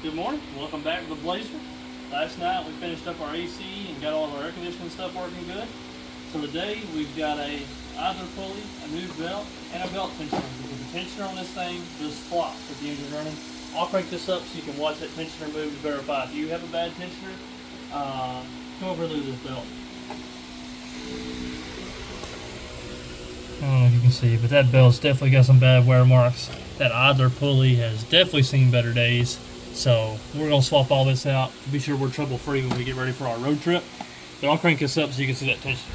Good morning, welcome back to the Blazer. Last night we finished up our AC and got all of our air conditioning stuff working good. So today we've got a idler pulley, a new belt, and a belt tensioner. Because the tensioner on this thing just flops with the engine running. I'll crank this up so you can watch that tensioner move to verify if you have a bad tensioner. Come over and look at this belt. I don't know if you can see, but that belt's definitely got some bad wear marks. That idler pulley has definitely seen better days. So we're going to swap all this out to be sure we're trouble free when we get ready for our road trip. But I'll crank this up so you can see that tensioner.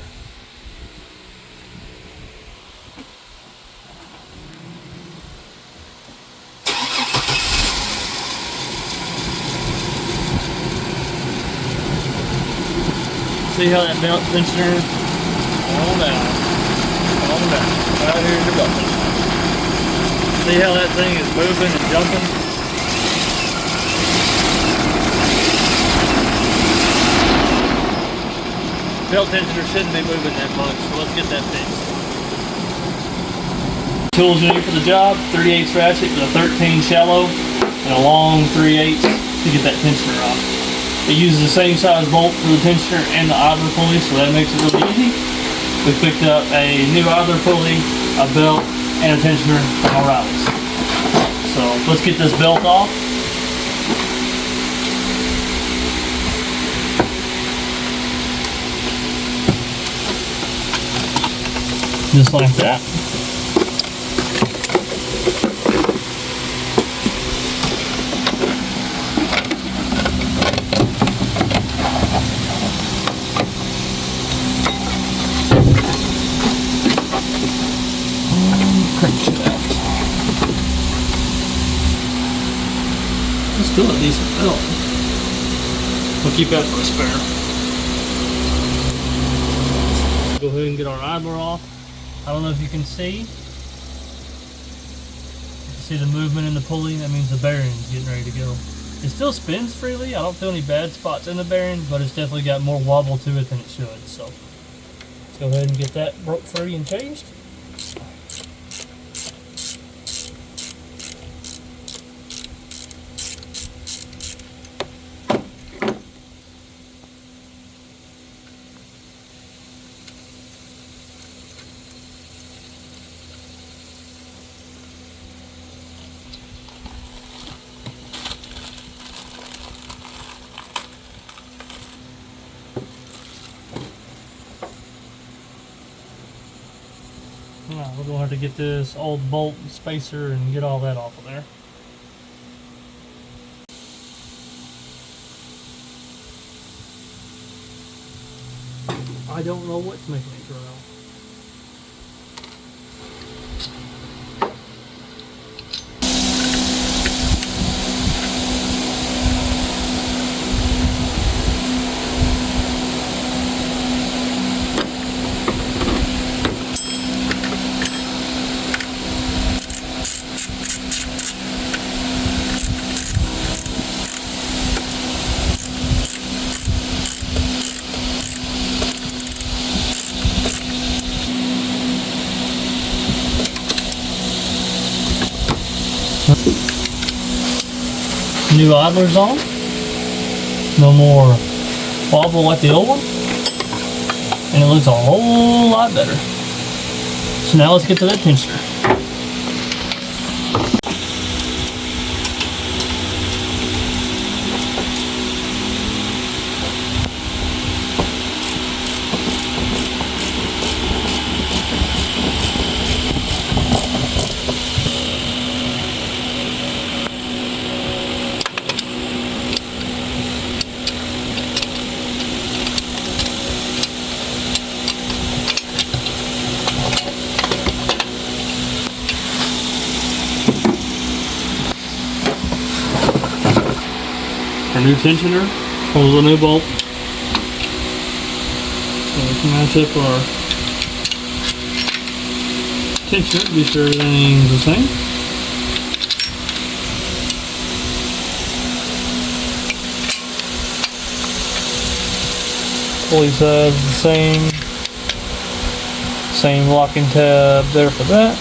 See how that belt tensioner, on down, right here in the belt tensioner. See how that thing is moving and jumping? Belt tensioner shouldn't be moving that much, so let's get that fixed. Tools you need for the job: 3/8 ratchet with a 13 shallow and a long 3/8 to get that tensioner off. It uses the same size bolt for the tensioner and the idler pulley, so that makes it really easy. We picked up a new idler pulley, a belt, and a tensioner from O'Reilly's. So let's get this belt off. Just like that. Crankshaft. It's still a decent belt. We'll keep that for a spare. Go ahead and get our idler off. I don't know if you can see. You can see the movement in the pulley. That means the bearing's getting ready to go. It still spins freely. I don't feel any bad spots in the bearing, but it's definitely got more wobble to it than it should. So let's go ahead and get that broke free and changed. Now we're going to have to get this old bolt and spacer and get all that off of there. I don't know what's making it grow. New idler's on. No more wobble like the old one. And it looks a whole lot better. So now let's get to that tensioner. Our new tensioner holds a new bolt. So we can match up our tensioner to be sure everything's the same. Pulley size the same. Same locking tab there for that.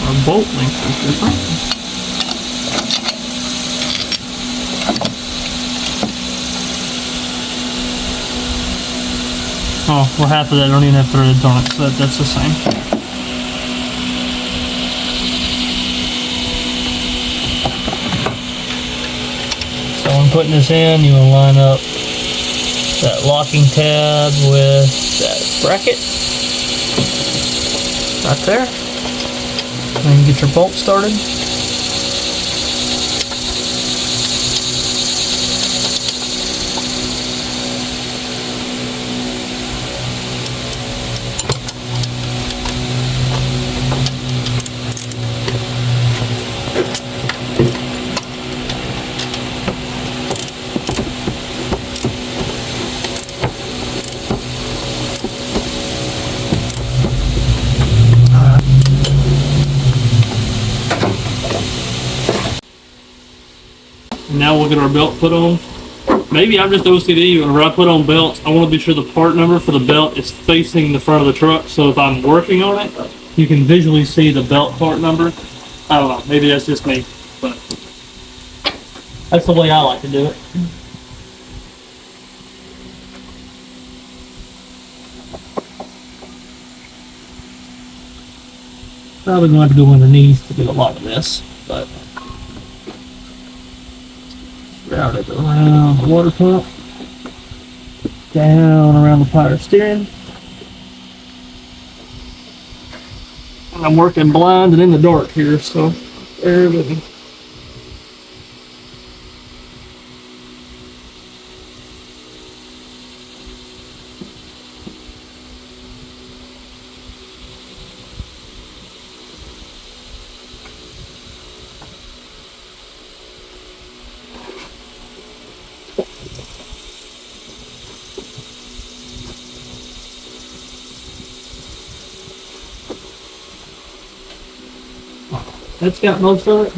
Our bolt length is different. Oh, well, half of that don't even have threads on it, so that's the same. So when putting this in, you will line up that locking tab with that bracket right there. And then get your bolt started. Now we'll get our belt put on. Maybe I'm just OCD. Whenever I put on belts, I want to be sure the part number for the belt is facing the front of the truck. So if I'm working on it, you can visually see the belt part number. I don't know. Maybe that's just me, but that's the way I like to do it. Probably going to have to go underneath to do a lot of this, but route it around the water pump, down around the power steering. And I'm working blind and in the dark here, so bear with me. That's got most of it.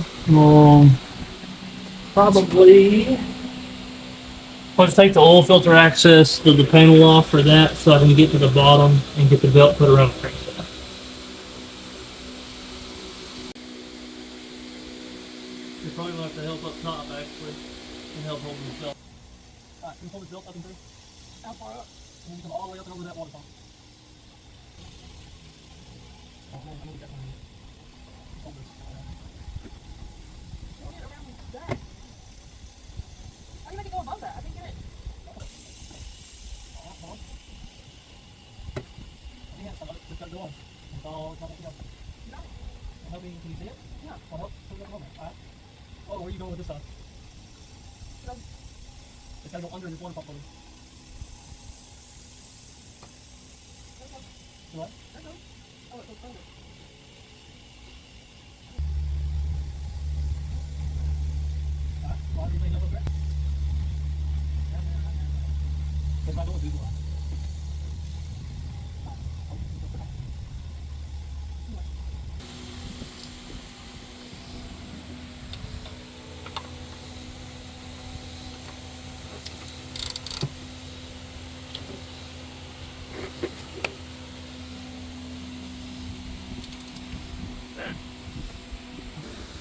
Probably. Let's take the oil filter access to the panel off for that, so I can get to the bottom and get the belt put around the crankshaft. You're probably gonna have to help up top actually, and help hold this belt. Alright, can you pull this belt up and through? How far up? And then you come all the way up and over that water pump. Can you see it? Yeah. Well, help. Alright. Oh, where are you going with this side? It's gotta go under this water pump. What? Oh, it goes under. Alright. Well, everything up there. That's not going to do well.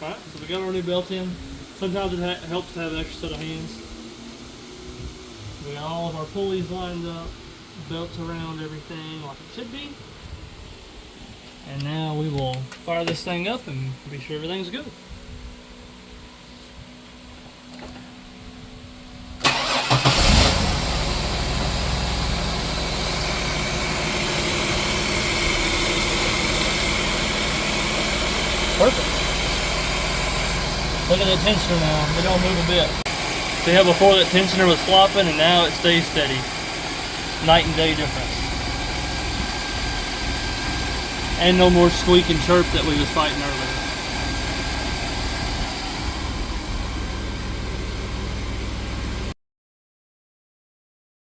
Alright, so we got our new belt in. Sometimes it helps to have an extra set of hands. We got all of our pulleys lined up, belts around everything like it should be. And now we will fire this thing up and be sure everything's good. Perfect. Look at the tensioner now, it don't move a bit. See how before that tensioner was flopping and now it stays steady. Night and day difference. And no more squeak and chirp that we was fighting earlier.